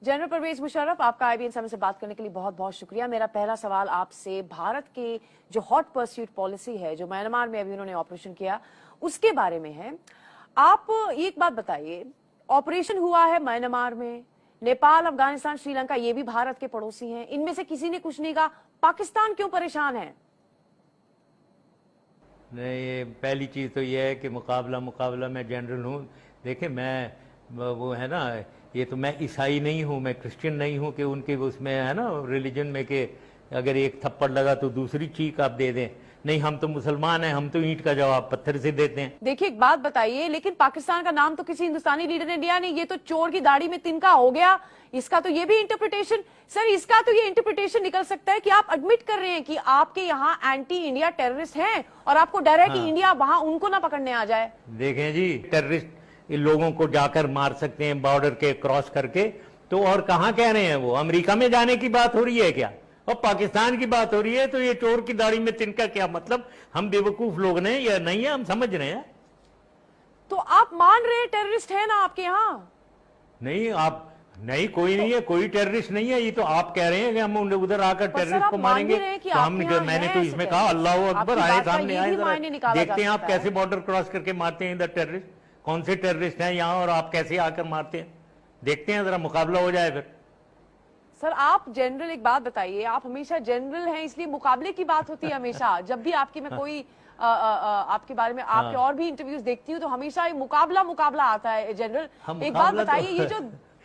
General Parvez Musharraf, आपका IBN समय से बात करने के लिए बहुत बहुत शुक्रिया। मेरा पहला सवाल आपसे भारत के जो हॉट परस्यूट पॉलिसी है, जो म्यांमार में अभी उन्होंने ऑपरेशन किया, उसके बारे में है। आप एक बात बताइए, ऑपरेशन हुआ है म्यांमार में, नेपाल, अफगानिस्तान, श्रीलंका, ये भी भारत के पड़ोसी हैं, इनमें से किसी ने कुछ नहीं कहा, पाकिस्तान क्यों परेशान है? नहीं, पहली चीज़ तो ये है कि मुकाबला मैं जनरल हूँ। देखिए, मैं वो है ना, ये तो मैं ईसाई नहीं हूँ, मैं क्रिश्चियन नहीं हूँ कि उनके उसमें है ना रिलीजन में कि अगर एक थप्पड़ लगा तो दूसरी चीख आप दे दें। नहीं, हम तो मुसलमान हैं, हम तो ईंट का जवाब पत्थर से देते हैं। देखिए, एक बात बताइए, लेकिन पाकिस्तान का नाम तो किसी हिंदुस्तानी लीडर ने लिया नहीं। ये तो चोर की दाढ़ी में तिनका हो गया। इसका तो ये भी इंटरप्रिटेशन, सर, इसका तो ये इंटरप्रिटेशन निकल सकता है कि आप एडमिट कर रहे हैं कि आपके यहाँ एंटी इंडिया टेररिस्ट हैं और आपको डर है कि इंडिया वहां उनको ना पकड़ने आ जाए। देखें जी, टेररिस्ट लोगों को जाकर मार सकते हैं बॉर्डर के क्रॉस करके, तो और कहाँ कह रहे हैं वो? अमेरिका में जाने की बात हो रही है क्या? और पाकिस्तान की बात हो रही है, तो ये चोर की दाढ़ी में तिनका क्या मतलब? हम बेवकूफ लोग ने या नहीं है, हम समझ रहे हैं। तो आप मान रहे हैं टेररिस्ट है ना आपके यहाँ? नहीं, आप नहीं, कोई नहीं है, कोई टेररिस्ट नहीं है। ये तो आप कह रहे हैं कि हम उधर आकर टेररिस्ट को मारेंगे। तो हम, मैंने तो इसमें कहा अल्लाह अकबर, आए सामने आए, देखते हैं आप कैसे बॉर्डर क्रॉस करके मारते हैं इधर टेररिस्ट। कौन से टेररिस्ट हैं यहाँ और आप कैसे आकर मारते हैं? देखते हैं, जरा मुकाबला हो जाए फिर। सर, आप जनरल, एक बात बताइए, आप हमेशा जनरल हैं, इसलिए मुकाबले की बात होती है हमेशा। जब भी आपकी मैं कोई आपके बारे में आपके और भी इंटरव्यूज देखती हूँ तो हमेशा ये मुकाबला आता है। जनरल, एक बात बताइए, ये जो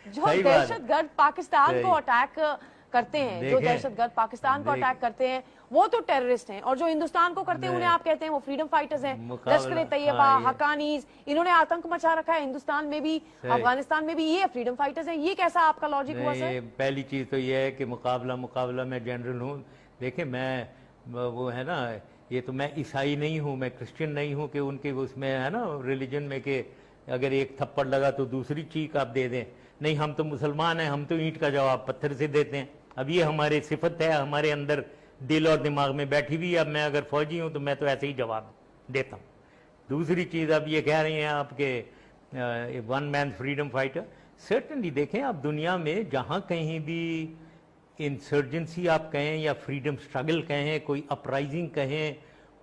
दहशतगर्द पाकिस्तान को अटैक करते हैं, जो दहशतगर्द पाकिस्तान को अटैक करते हैं, वो तो टेररिस्ट हैं, और जो हिंदुस्तान को करते हैं उन्हें आप कहते हैं वो फ्रीडम फाइटर्स हैं। लश्कर-ए-तैयबा, हक्कानीज, इन्होंने आतंक मचा रखा है हिंदुस्तान में भी, अफगानिस्तान में भी, ये फ्रीडम फाइटर्स हैं। ये कैसा आपका लॉजिक हुआ सर? पहली चीज तो ये है कि मुकाबला मैं जनरल हूँ। देखिए, मैं वो है ना, ये तो मैं ईसाई नहीं हूँ, मैं क्रिश्चियन नहीं हूँ कि उनके उसमें है ना रिलीजन में कि अगर एक थप्पड़ लगा तो दूसरी चीख आप दे दें। नहीं, हम तो मुसलमान हैं, हम तो ईंट का जवाब पत्थर से देते हैं। अब ये हमारी सिफत है, हमारे अंदर दिल और दिमाग में बैठी हुई। अब मैं अगर फौजी हूं तो मैं तो ऐसे ही जवाब देता हूं। दूसरी चीज, अब ये कह रही हैं आपके one man freedom fighter, certainly देखें, आप दुनिया में जहां कहीं भी इंसर्जेंसी आप कहें या फ्रीडम स्ट्रगल कहें, कोई अपराइजिंग कहें,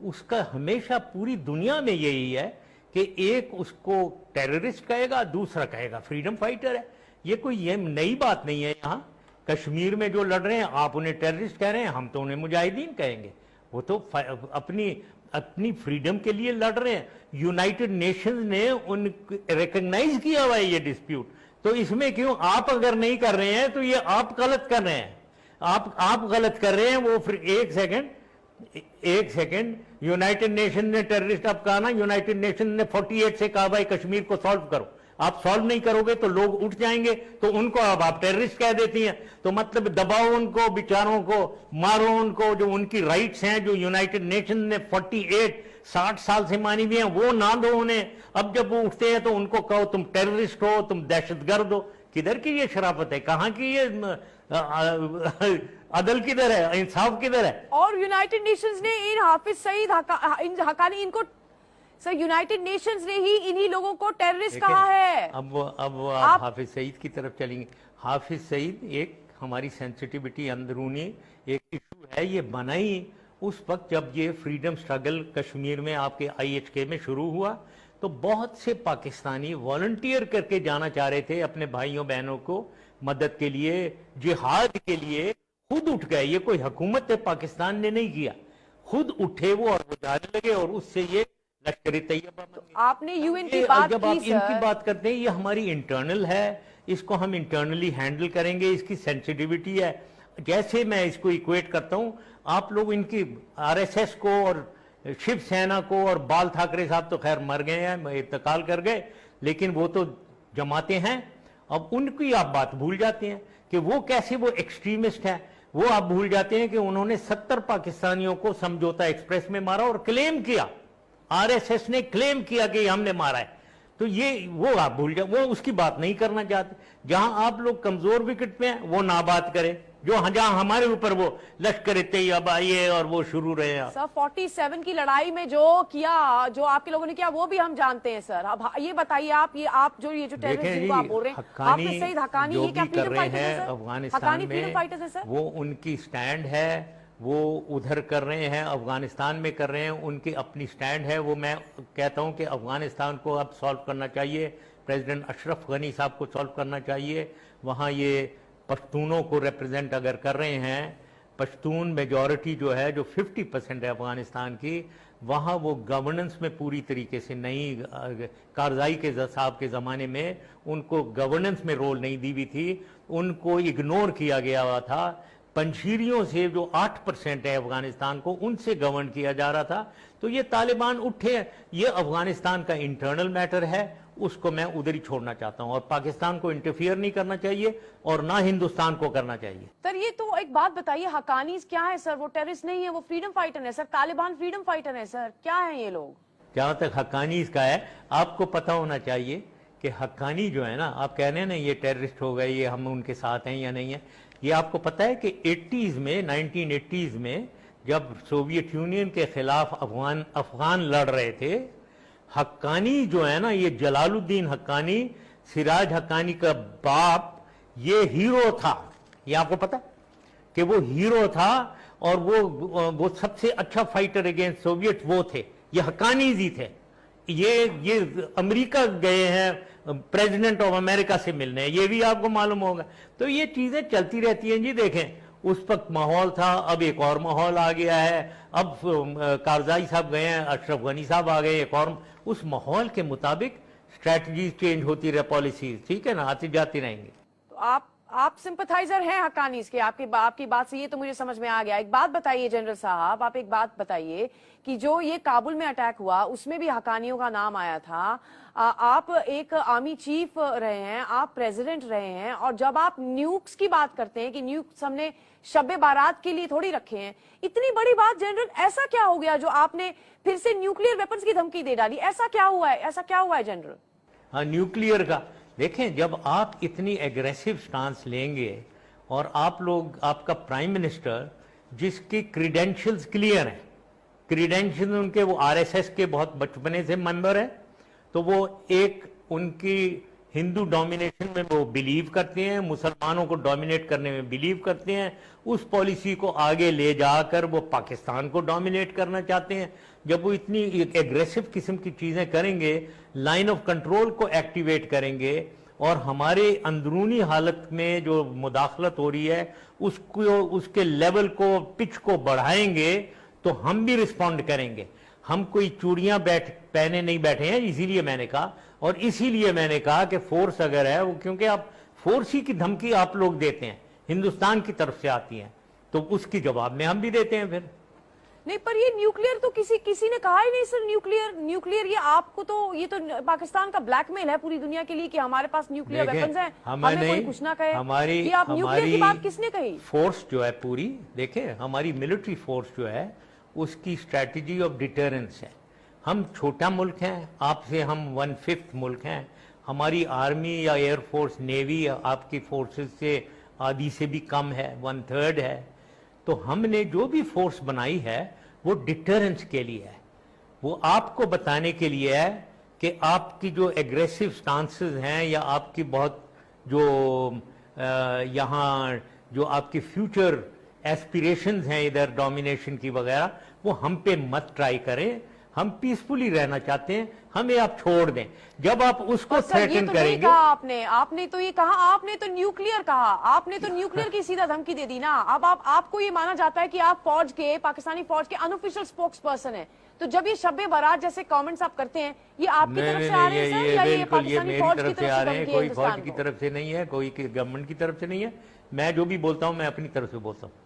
उसका हमेशा पूरी दुनिया में यही है कि एक उसको टेररिस्ट कहेगा, दूसरा कहेगा फ्रीडम फाइटर है। ये कोई ये नई बात नहीं है। यहाँ कश्मीर में जो लड़ रहे हैं, आप उन्हें टेररिस्ट कह रहे हैं, हम तो उन्हें मुजाहिदीन कहेंगे। वो तो अपनी फ्रीडम के लिए लड़ रहे हैं। यूनाइटेड नेशंस ने उन रिकॉग्नाइज किया हुआ है ये डिस्प्यूट, तो इसमें क्यों आप अगर नहीं कर रहे हैं तो ये आप गलत कर रहे हैं। आप गलत कर रहे हैं। वो फिर एक सेकंड, यूनाइटेड नेशन ने टेररिस्ट अब कहा ना, यूनाइटेड नेशन ने 48 से कहा भाई कश्मीर को सॉल्व करो। आप सॉल्व नहीं करोगे तो लोग उठ जाएंगे, तो उनको अब आप टेररिस्ट कह देती हैं। तो मतलब दबाओ उनको, बेचारों को मारो उनको, जो उनकी राइट्स हैं जो यूनाइटेड नेशन ने 60 साल से मानी हुई हैं, वो ना दो उन्हें। अब जब वो उठते हैं तो उनको कहो तुम टेररिस्ट हो, तुम दहशतगर्द हो। किधर की ये शराफत है? कहाँ की ये अदल किधर है? इंसाफ किधर है? और यूनाइटेड नेशंस ने इन हाफिज सईद, हक्कानी, इनको सर, यूनाइटेड नेशंस ने ही इन्हीं लोगों को टेररिस्ट कहा है। अब आप हाफिज सईद की तरफ चलेंगे। हाफिज सईद एक हमारी सेंसिटिविटी, अंदरूनी एक इशू है। ये बना ही उस वक्त जब ये फ्रीडम स्ट्रगल कश्मीर में आपके IHK में शुरू हुआ, तो बहुत से पाकिस्तानी वॉलंटियर करके जाना चाह रहे थे अपने भाइयों बहनों को मदद के लिए, जिहाद के लिए, खुद उठ गए। ये कोई हुकूमत पाकिस्तान ने नहीं किया, खुद उठे वो और वो जाने लगे, और उससे ये लश्कर-ए-तैयबा। तो आपने UN की बात जब आप की, इनकी बात करते हैं, ये हमारी इंटरनल है, इसको हम इंटरनली हैंडल करेंगे, इसकी सेंसिटिविटी है। जैसे मैं इसको इक्वेट करता हूं, आप लोग इनकी RSS को और शिवसेना को, और बाल ठाकरे साहब तो खैर मर गए हैं, इंतकाल कर गए, लेकिन वो तो जमाते हैं। अब उनकी आप बात भूल जाते हैं कि वो कैसे वो एक्सट्रीमिस्ट है। वो आप भूल जाते हैं कि उन्होंने 70 पाकिस्तानियों को समझौता एक्सप्रेस में मारा और क्लेम किया, RSS ने क्लेम किया कि हमने मारा है। तो ये वो आप भूल जाए, वो उसकी बात नहीं करना चाहते। जहां आप लोग कमजोर विकेट पे हैं वो ना बात करें, جو جہاں ہمارے اوپر وہ لشکر طیبہ یہ اور وہ شروع رہے ہیں. سر 47 کی لڑائی میں جو کیا، جو آپ کے لوگوں نے کیا، وہ بھی ہم جانتے ہیں سر. اب یہ بتائیے آپ جو ٹیررسٹ جن کو آپ بول رہے ہیں، حافظ سعید حقانی، یہ کیا فریڈم فائٹرز ہیں سر؟ افغانستان میں وہ ان کی سٹینڈ ہے، وہ ادھر کر رہے ہیں، افغانستان میں کر رہے ہیں، ان کی اپنی سٹینڈ ہے. وہ میں کہتا ہوں کہ افغانستان کو اب سالو کرنا چاہیے، پریزیڈنٹ اشرف غنی صاحب کو سالو کرنا چاہیے. وہاں یہ پشتونوں کو ریپرزینٹ اگر کر رہے ہیں، پشتون میجورٹی جو ہے، جو 50% ہے افغانستان کی، وہاں وہ گورننس میں پوری طریقے سے نہیں، کارزائی کے صاحب کے زمانے میں ان کو گورننس میں رول نہیں دی ہوئی تھی، ان کو اگنور کیا گیا ہوا تھا. پنشیریوں سے جو 8% ہے افغانستان کو، ان سے گورن کیا جا رہا تھا. تو یہ طالبان اٹھے، یہ افغانستان کا انٹرنل میٹر ہے، اس کو میں ادھر ہی چھوڑنا چاہتا ہوں، اور پاکستان کو انٹرفیئر نہیں کرنا چاہیے اور نہ ہندوستان کو کرنا چاہیے. سر یہ تو ایک بات بتائیے، حقانیز کیا ہے سر؟ وہ ٹیررسٹ نہیں ہے، وہ فریڈم فائٹر ہے سر. طالبان فریڈم فائٹر ہے سر. کیا ہیں یہ لوگ؟ جہاں تک حقانی کا ہے، آپ کو پتہ ہونا چاہیے کہ حقانی جو ہے نا، آپ کہہ رہے ہیں نا یہ ٹیررسٹ ہو گئے، یہ ہم ان کے ساتھ ہیں یا نہیں ہیں. یہ آپ کو پتہ ہے کہ 1980s میں جب سوویت یونین کے خلاف افغان لڑ رہے تھے، حقانی جو ہے نا، یہ جلال الدین حقانی، سراج حقانی کا باپ، یہ ہیرو تھا. یہ آپ کو پتہ کہ وہ ہیرو تھا، اور وہ سب سے اچھا فائٹر اگینسٹ سوویت وہ تھے، یہ حقانیز ہی تھے. یہ امریکہ گئے ہیں پریزیڈنٹ آف امریکہ سے ملنے، یہ بھی آپ کو معلوم ہوگا. تو یہ چیزیں چلتی رہتی ہیں جی. دیکھیں اس وقت ماحول تھا، اب ایک اور ماحول آ گیا ہے. اب کارزائی صاحب گئے ہیں، اشرف غنی صاحب آ گئے، ایک اور اس ماحول کے مطابق اسٹریٹجیز چینج ہوتی رہے، پالیسیز، ٹھیک ہے نا، آتی جاتی رہیں گی. تو آپ سمپتھائزر ہیں حقانیز کے؟ آپ کی بات سے یہ تو مجھے سمجھ میں آ گیا. ایک بات بتائیے جنرل صاحب، آپ ایک بات بتائیے کہ جو یہ کابل میں اٹیک ہوا اس میں بھی حقانیوں کا نام آیا تھا. آپ ایک آرمی چیف رہے ہیں، آپ پریزیڈنٹ رہے ہیں، اور جب آپ نیوکس کی بات کرتے ہیں کہ نیوکس ہم نے شب بارات کے لیے تھوڑی رکھے ہیں، اتنی بڑی بات جنرل، ایسا کیا ہو گیا جو آپ نے پھر سے نیوکلیئر ویپنز کی دھمکی دے ڈالی؟ ایسا کیا ہوا ہے جنرل؟ ہاں، نیوکلیئر کا دیکھیں، جب آپ اتنی ایگریسو سٹانس لیں گے، اور آپ کا پرائم منسٹر جس کی کریڈینشلز کلیئر ہیں، کریڈینشلز ان کے، وہ RSS کے بہت بچپنے سے ممبر ہیں، تو وہ ایک ان کی ہندو ڈومینیشن میں وہ بلیو کرتے ہیں، مسلمانوں کو ڈومینیٹ کرنے میں بلیو کرتے ہیں. اس پالیسی کو آگے لے جا کر وہ پاکستان کو ڈومینیٹ کرنا چاہتے ہیں. جب وہ اتنی ایگریسو قسم کی چیزیں کریں گے، لائن آف کنٹرول کو ایکٹیویٹ کریں گے، اور ہمارے اندرونی حالت میں جو مداخلت ہو رہی ہے اس کے لیول کو، پچ کو بڑھائیں گے، تو ہم بھی رسپونڈ کریں گے. ہم کوئی چوڑیاں پہنے نہیں بیٹھے ہیں. اسی لیے میں نے کہا، اور اسی لیے میں نے کہا کہ فورس اگر ہے وہ، کیونکہ آپ فورس ہی کی دھمکی آپ لوگ دیتے ہیں، ہندوستان کی طرف سے آتی ہیں، تو اس کی جواب میں ہم بھی دیتے ہیں. پھر نہیں، پر یہ نیوکلیئر تو کسی نے کہا ہی نہیں سر. نیوکلیئر یہ آپ کو تو، یہ تو پاکستان کا بلیک میل ہے پوری دنیا کے لیے کہ ہمارے پاس نیوکلیئر ویپنز ہیں، ہمیں کوئی کچھ نہ کہے. یہ آپ نیوکلیئر کی بات کس نے کہی؟ فورس جو ہے پوری، دیکھیں ہماری ملٹری فورس جو ہے، اس کی اسٹریٹجی آف ڈیٹرنس ہے. ہم چھوٹا ملک ہیں، آپ سے ہم 1/5 ملک ہیں. ہماری آرمی یا ایئر فورس، نیوی آپ کی فورسز سے آدھی سے بھی کم ہے، 1/3 ہے. تو ہم نے جو بھی فورس بنائی ہے وہ ڈیٹرنس کے لیے ہے، وہ آپ کو بتانے کے لیے ہے کہ آپ کی جو ایگریسو سٹانسز ہیں، یا آپ کی بہت جو یہاں جو آپ کی فیوچر ایسپیریشنز ہیں ادھر ڈومینیشن کی وغیرہ، وہ ہم پہ مت ٹرائی کریں. ہم پیسفلی رہنا چاہتے ہیں، ہمیں آپ چھوڑ دیں. جب آپ اس کو تھریٹن کریں گے، آپ نے تو یہ کہا، آپ نے تو نیوکلیئر کہا، آپ نے تو نیوکلیئر کی سیدھا دھمکی دے دی نا. اب آپ کو یہ مانا جاتا ہے کہ آپ فوج کے، پاکستانی فوج کے انوفیشل سپوکس پرسن ہیں. تو جب یہ شب بارات جیسے کامنٹس آپ کرتے ہیں، یہ آپ کی طرف سے آ رہے ہیں سر، یا یہ پاکستانی فوج کی طرف سے آ رہے ہیں؟ کوئی فوج کی طرف سے نہیں ہے، کوئی گورنمنٹ کی طرف سے نہیں ہے. میں جو بھی بولتا ہوں میں اپنی طرف سے بولتا ہوں.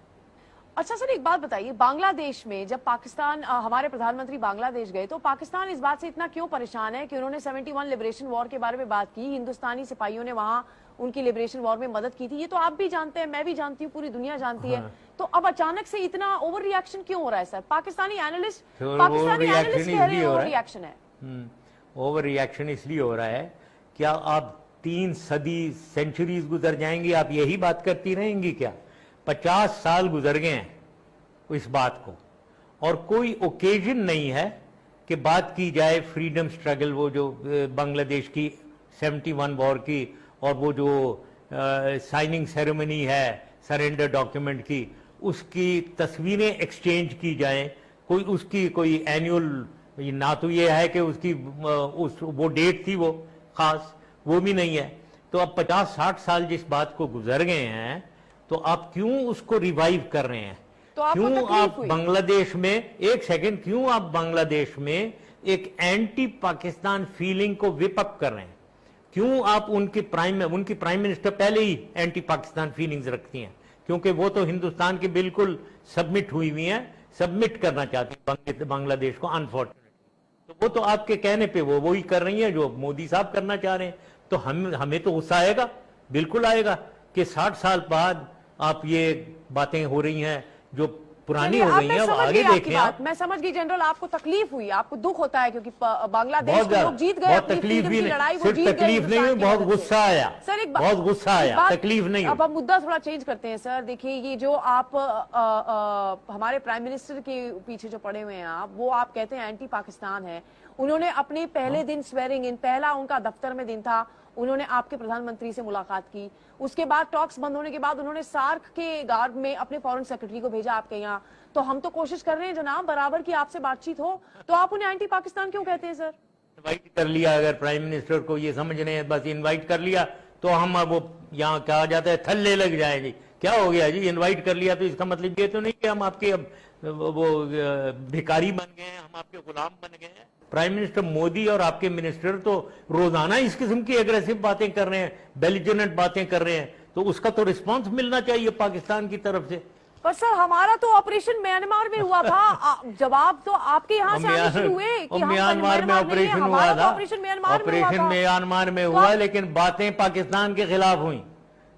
اچھا سر، ایک بات بتائیے، بنگلہ دیش میں جب پاکستان، ہمارے پردھان منتری بنگلہ دیش گئے، تو پاکستان اس بات سے اتنا کیوں پریشان ہے کہ انہوں نے 71 لبریشن وار کے بارے میں بات کی، ہندوستانی سپاہیوں نے وہاں ان کی لبریشن وار میں مدد کی تھی؟ یہ تو آپ بھی جانتے ہیں، میں بھی جانتی ہوں، پوری دنیا جانتی ہے. تو اب اچانک سے اتنا اوور ریاکشن کیوں ہو رہا ہے سر؟ پاکستانی اینالسٹ کہہ رہے ہیں اوور ریاکشن ہے. اوور ریاکشن اس لیے ہو رہا ہے، کیا آپ 3 صدی سینچریز گزر جائیں گی، آپ یہی بات کرتی رہیں گی کیا؟ 50 साल गुजर गए हैं इस बात को, और कोई ओकेजन नहीं है कि बात की जाए फ्रीडम स्ट्रगल, वो जो बांग्लादेश की 71 वॉर की, और वो जो साइनिंग सेरेमनी है सरेंडर डॉक्यूमेंट की, उसकी तस्वीरें एक्सचेंज की जाएं, कोई उसकी कोई एनुअल, ना तो ये है कि उसकी वो डेट थी वो खास, वो भी नहीं है। तो अब 50-60 साल जिस बात को गुजर गए हैं, तो आप क्यों उसको रिवाइव कर रहे हैं? तो आपको क्यों तकलीफ आप हुई? बांग्लादेश में, एक सेकंड, क्यों आप बांग्लादेश में एक एंटी पाकिस्तान फीलिंग को विप अप कर रहे हैं? क्यों आप उनकी प्राइम मिनिस्टर पहले ही एंटी पाकिस्तान फीलिंग्स रखती हैं, क्योंकि वो तो हिंदुस्तान के बिल्कुल सबमिट हुई हुई हैं, सबमिट करना चाहती हैं बांग्लादेश को, अनफॉर्चुनेटली। तो वो तो आपके कहने पे वो वही कर रही हैं जो मोदी साहब करना चाह रहे हैं। तो हमें तो गुस्सा आएगा, बिल्कुल आएगा, कि 60 साल बाद आप ये बातें हो रही हैं जो पुरानी हो गई हैं, अब आगे देखें आप। मैं समझ गई जनरल, आपको तकलीफ हुई, आपको दुख होता है, क्योंकि बांग्लादेश बहुत के लोग जीत गए, बहुत अपनी तकलीफ freedom भी की नहीं, लड़ाई वो सिर्फ जीत गए तकलीफ नहीं हुई, हिंदुस्तान की बहुत मदद से। गुस्सा आया सर एक बहुत गुस्सा आया, तकलीफ नहीं अब हुई। हम मुद्दा थोड़ा चेंज करते हैं सर। देखिए, ये जो आप हमारे प्राइम मिनिस्टर के पीछे जो पड़े हुए हैं आप, वो आप कहते हैं एंटी पाकिस्तान है। उन्होंने अपने पहले दिन स्वेरिंग इन, पहला उनका दफ्तर में दिन था, उन्होंने आपके प्रधानमंत्री से मुलाकात की। उसके बाद टॉक्स बंद होने के बाद उन्होंने सार्क के गार्ड में अपने फॉरेन सेक्रेटरी को भेजा आपके यहाँ। तो हम तो कोशिश कर रहे हैं जनाब बराबर की आपसे बातचीत हो, तो आप उन्हें एंटी पाकिस्तान क्यों कहते हैं सर? इनवाइट कर लिया, अगर प्राइम मिनिस्टर को ये समझ रहे हैं बस इनवाइट कर लिया तो हम, अब वो यहाँ कहा जाता है थल्ले लग जाए जी, क्या हो गया जी, इनवाइट कर लिया तो इसका मतलब ये तो नहीं कि हम आपके अब वो भिखारी बन गए हैं, हम आपके गुलाम बन गए हैं। प्राइम मिनिस्टर मोदी और आपके मिनिस्टर तो रोजाना इस किस्म की एग्रेसिव बातें कर रहे हैं, बेलिजरेंट बातें कर रहे हैं, तो उसका तो रिस्पांस मिलना चाहिए पाकिस्तान की तरफ से। पर सर हमारा तो ऑपरेशन म्यांमार में हुआ था, जवाब तो आपके यहाँ से आने शुरू हुए कि हम म्यांमार में ऑपरेशन हुआ था, ऑपरेशन म्यांमार में हुआ, लेकिन बातें पाकिस्तान के खिलाफ हुई।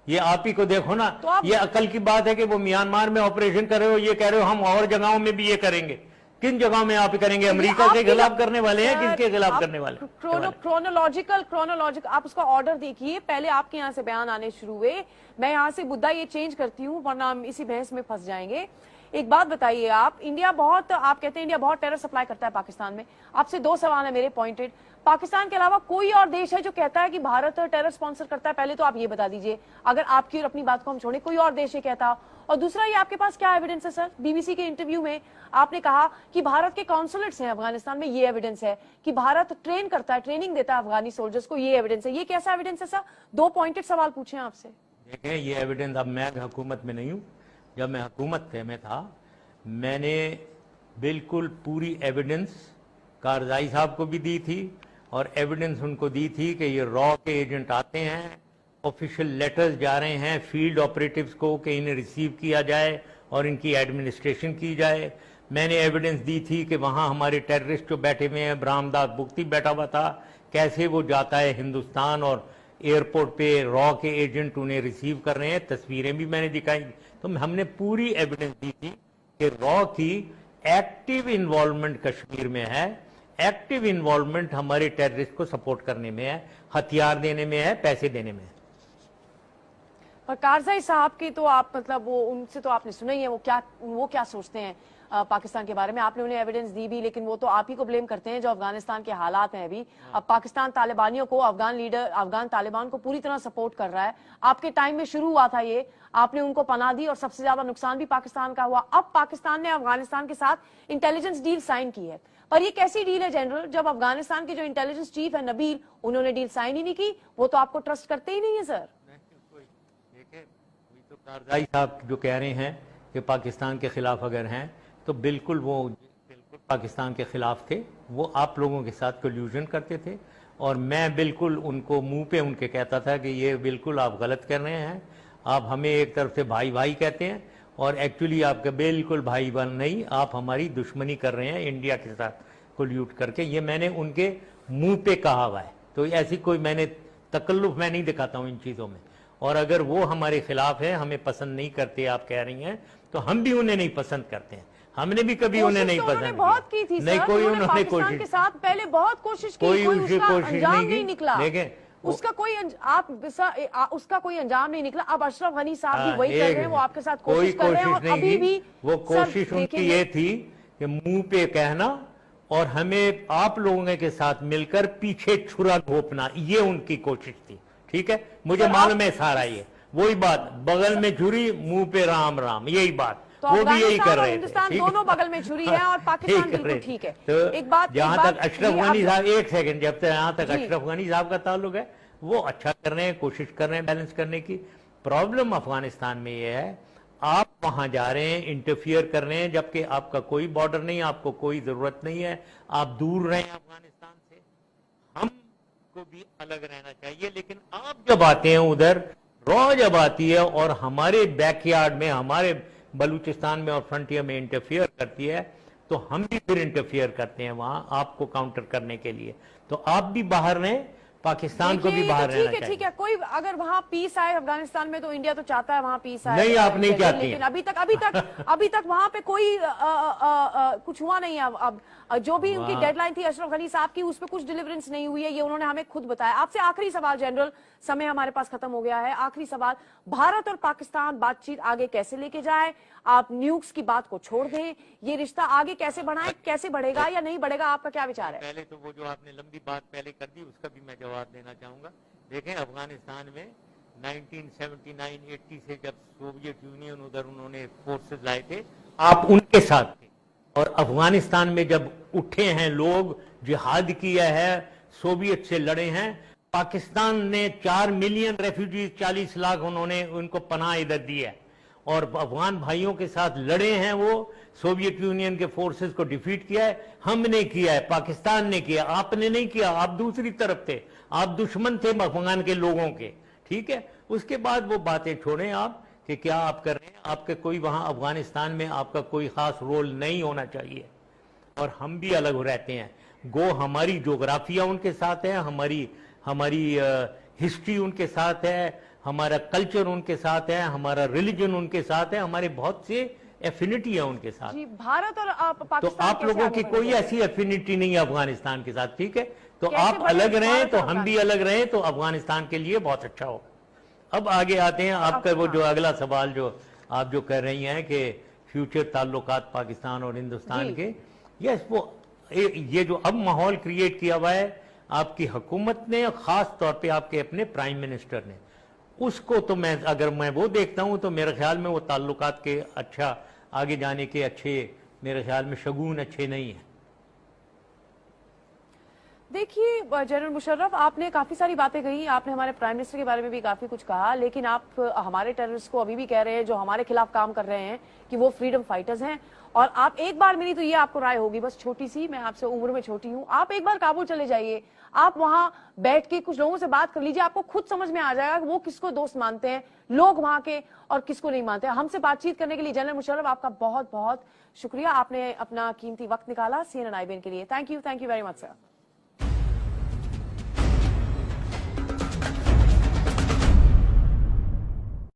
ये आप ही को देखो ना, तो ये अकल की बात है कि वो म्यांमार में ऑपरेशन कर रहे हो, ये कह रहे हो हम और जगहों में भी ये करेंगे। किन जगहों में आप करेंगे? अमेरिका के खिलाफ करने वाले हैं, किसके खिलाफ करने वाले? क्रोनोलॉजिकल आप उसका ऑर्डर देखिए, पहले आपके यहाँ से बयान आने शुरू हुए। मैं यहाँ से मुद्दा ये चेंज करती हूँ वरना हम इसी बहस में फंस जाएंगे। एक बात बताइए, आप आप कहते हैं इंडिया बहुत टेरर सप्लाई करता है पाकिस्तान में। आपसे दो सवाल है मेरे पॉइंटेड। पाकिस्तान के अलावा कोई और देश है जो कहता है कि भारत टेरर स्पॉन्सर करता है? पहले तो आप ये बता दीजिए, अगर आपकी और अपनी बात को हम छोड़े, कोई और देश ये कहता? और दूसरा, ये आपके पास क्या एविडेंस है सर? बीबीसी के इंटरव्यू में आपने कहा कि भारत के कॉन्सुलेट्स हैं अफगानिस्तान में, ये एविडेंस है कि भारत ट्रेन करता है, ट्रेनिंग देता है अफगानी सोल्जर्स को, ये एविडेंस है। ये कैसा एविडेंस है सर? दो पॉइंटेड सवाल पूछे आपसे। देखें, ये एविडेंस, अब मैं हुकूमत में नहीं हूं, जब मैं हुकूमत में था मैंने बिल्कुल पूरी एविडेंस कारजाई साहब को भी दी थी, और एविडेंस उनको दी थी कि ये रॉ के एजेंट आते हैं, ऑफिशियल लेटर्स जा रहे हैं फील्ड ऑपरेटिव्स को कि इन्हें रिसीव किया जाए और इनकी एडमिनिस्ट्रेशन की जाए। मैंने एविडेंस दी थी कि वहाँ हमारे टेररिस्ट जो बैठे हुए हैं, ब्राह्मदास बुख्ती बैठा हुआ था, कैसे वो जाता है हिंदुस्तान और एयरपोर्ट पे रॉ के एजेंट उन्हें रिसीव कर रहे हैं, तस्वीरें भी मैंने दिखाई। तो हमने पूरी एविडेंस दी थी कि रॉ की एक्टिव इन्वॉल्वमेंट कश्मीर में है, एक्टिव इन्वॉल्वमेंट हमारे टेररिस्ट को सपोर्ट करने में है, हथियार देने में है, पैसे देने में है। पर कारजाई साहब की तो आप मतलब वो उनसे तो आपने सुना ही है, वो क्या सोचते हैं पाकिस्तान के बारे में। आपने उन्हें एविडेंस दी भी, लेकिन वो तो आप ही को ब्लेम करते हैं जो अफगानिस्तान के हालात हैं अभी। अब पाकिस्तान तालिबानियों को, अफगान तालिबान को पूरी तरह सपोर्ट कर रहा है। आपके टाइम में शुरू हुआ था ये, आपने उनको पनाह दी और सबसे ज्यादा नुकसान भी पाकिस्तान का हुआ। अब पाकिस्तान ने अफगानिस्तान के साथ इंटेलिजेंस डील साइन की है, पर ये कैसी डील है जनरल, जब अफगानिस्तान के जो इंटेलिजेंस चीफ है नबील, उन्होंने डील साइन ही नहीं की? वो तो आपको ट्रस्ट करते ही नहीं है सर। तो कारजाई साहब जो कह रहे हैं कि पाकिस्तान के खिलाफ अगर हैं, तो बिल्कुल पाकिस्तान के खिलाफ थे, वो आप लोगों के साथ कोल्यूजन करते थे, और मैं बिल्कुल उनको मुंह पे उनके कहता था कि ये बिल्कुल आप गलत कर रहे हैं, आप हमें एक तरफ से भाई भाई कहते हैं और एक्चुअली आपका बिल्कुल भाई बन नहीं, आप हमारी दुश्मनी कर रहे हैं इंडिया के साथ कोल्यूट करके। ये मैंने उनके मुंह पे कहा हुआ है, तो ऐसी कोई मैंने तकल्लुफ मैं नहीं दिखाता हूँ इन चीज़ों में। और अगर वो हमारे खिलाफ है, हमें पसंद नहीं करते आप कह रही हैं, तो हम भी उन्हें नहीं पसंद करते हैं, हमने भी कभी उन्हें नहीं पसंद बहुत की थी नहीं, कोई उन्होंने कोशिश के साथ पहले बहुत कोशिश की, कोई उसका अंजाम नहीं निकला। देखें, उसका कोई उसका कोई अंजाम नहीं निकला। अब अशरफ गनी साहब भी वही कर रहे हैं, वो आपके साथ कोशिश कर रहे हैं, और अभी भी वो कोशिश उनकी ये थी कि मुंह पे कहना और हमें आप लोगों के साथ मिलकर पीछे छुरा घोपना, ये उनकी कोशिश थी। ठीक है, मुझे मालूम है सारा, ये वही बात, बगल में छुरी मुंह पे राम राम, यही बात, तो वो भी यही कर रहे थे। हिंदुस्तान दोनों बगल में छुरी है, और पाकिस्तान बिल्कुल ठीक है। तो एक बात जहां तक अशरफ गनी साहब, एक सेकंड, जब तक यहां तक अशरफ गनी साहब का ताल्लुक है, वो अच्छा कर रहे हैं, कोशिश कर रहे हैं बैलेंस करने की। प्रॉब्लम अफगानिस्तान में ये है, आप वहां जा रहे हैं, इंटरफियर कर रहे हैं, जबकि आपका कोई बॉर्डर नहीं, आपको कोई जरूरत नहीं है, आप दूर रहें अफगानिस्तान से। हमको भी अलग रहना चाहिए, लेकिन आप जब आते हैं उधर, रॉ जब आती है और हमारे बैकयार्ड में, हमारे बलूचिस्तान में और फ्रंटियर में इंटरफियर करती है, तो हम भी फिर इंटरफियर करते हैं वहां आपको काउंटर करने के लिए। तो आप भी बाहर रहें, पाकिस्तान को भी बाहर रहना चाहिए। ठीक है, कोई अगर वहां पीस आए अफगानिस्तान में, तो इंडिया तो चाहता है वहां पीस आए। नहीं, आप नहीं चाहती, लेकिन अभी तक वहां पे कोई कुछ हुआ नहीं है। अब जो भी उनकी डेडलाइन थी अशरफ गनी साहब की, उस पर कुछ डिलीवरेंस नहीं हुई है, ये उन्होंने हमें खुद बताया। आपसे आखिरी सवाल जनरल, समय हमारे पास खत्म हो गया है, आखिरी सवाल, भारत और पाकिस्तान बातचीत आगे कैसे लेके जाए? आप न्यूक्स की बात को छोड़ दें, ये रिश्ता आगे कैसे बढ़ाएं, कैसे बढ़ेगा या नहीं बढ़ेगा, आपका क्या विचार है? पहले तो वो जो आपने लंबी बात पहले कर दी, उसका भी मैं जवाब देना चाहूंगा। देखें, अफगानिस्तान में 1979-80 से जब सोवियत यूनियन उधर उन्होंने फोर्सेस लाए थे, आप उनके साथ थे, और अफगानिस्तान में जब उठे हैं लोग, जिहाद किया है, सोवियत से लड़े हैं, पाकिस्तान ने 4 मिलियन रेफ्यूजीज, 40 लाख उन्होंने उनको पनाह इधर दी है, और अफगान भाइयों के साथ लड़े हैं, वो सोवियत यूनियन के फोर्सेस को डिफीट किया है। हमने किया है, पाकिस्तान ने किया, आपने नहीं किया, आप दूसरी तरफ थे, आप दुश्मन थे अफगान के लोगों के। ठीक है, उसके बाद वो बातें छोड़ें आप कि क्या आप कर रहे हैं, आपके कोई वहां अफगानिस्तान में आपका कोई खास रोल नहीं होना चाहिए, और हम भी अलग रहते हैं। गो हमारी जोग्राफिया उनके साथ है, हमारी हिस्ट्री उनके साथ है, हमारा कल्चर उनके साथ है, हमारा रिलीजन उनके साथ है, हमारे बहुत से एफिनिटी है उनके साथ। जी, भारत और पाकिस्तान, तो आप लोगों की कोई ऐसी एफिनिटी नहीं है अफगानिस्तान के साथ। ठीक है, तो आप अलग रहें, तो हम भी अलग रहें, तो अफगानिस्तान के लिए बहुत अच्छा होगा। अब आगे आते हैं, आपका वो जो अगला सवाल जो आप जो कर रही हैं कि फ्यूचर ताल्लुकात पाकिस्तान और हिंदुस्तान के, यस, वो ये जो अब माहौल क्रिएट किया हुआ है आपकी हुकूमत ने, खास तौर पे आपके अपने प्राइम मिनिस्टर ने, उसको तो अगर मैं वो देखता हूं, तो मेरे ख्याल में वो ताल्लुकात के अच्छा आगे जाने के अच्छे, मेरे ख्याल में शगुन अच्छे नहीं है। देखिए जनरल मुशर्रफ, आपने काफी सारी बातें कही, आपने हमारे प्राइम मिनिस्टर के बारे में भी काफी कुछ कहा, लेकिन आप हमारे टेररिस्ट को अभी भी कह रहे हैं, जो हमारे खिलाफ काम कर रहे हैं, कि वो फ्रीडम फाइटर्स हैं। और आप एक बार, मेरी तो ये आपको राय होगी, बस छोटी सी, मैं आपसे उम्र में छोटी हूं, आप एक बार काबुल चले जाइए, आप वहां बैठ के कुछ लोगों से बात कर लीजिए, आपको खुद समझ में आ जाएगा कि वो किसको दोस्त मानते हैं लोग वहां के, और किसको नहीं मानते। हमसे बातचीत करने के लिए जनरल मुशर्रफ, आपका बहुत बहुत शुक्रिया, आपने अपना कीमती वक्त निकाला CNN IBN के लिए। Thank you very much sir.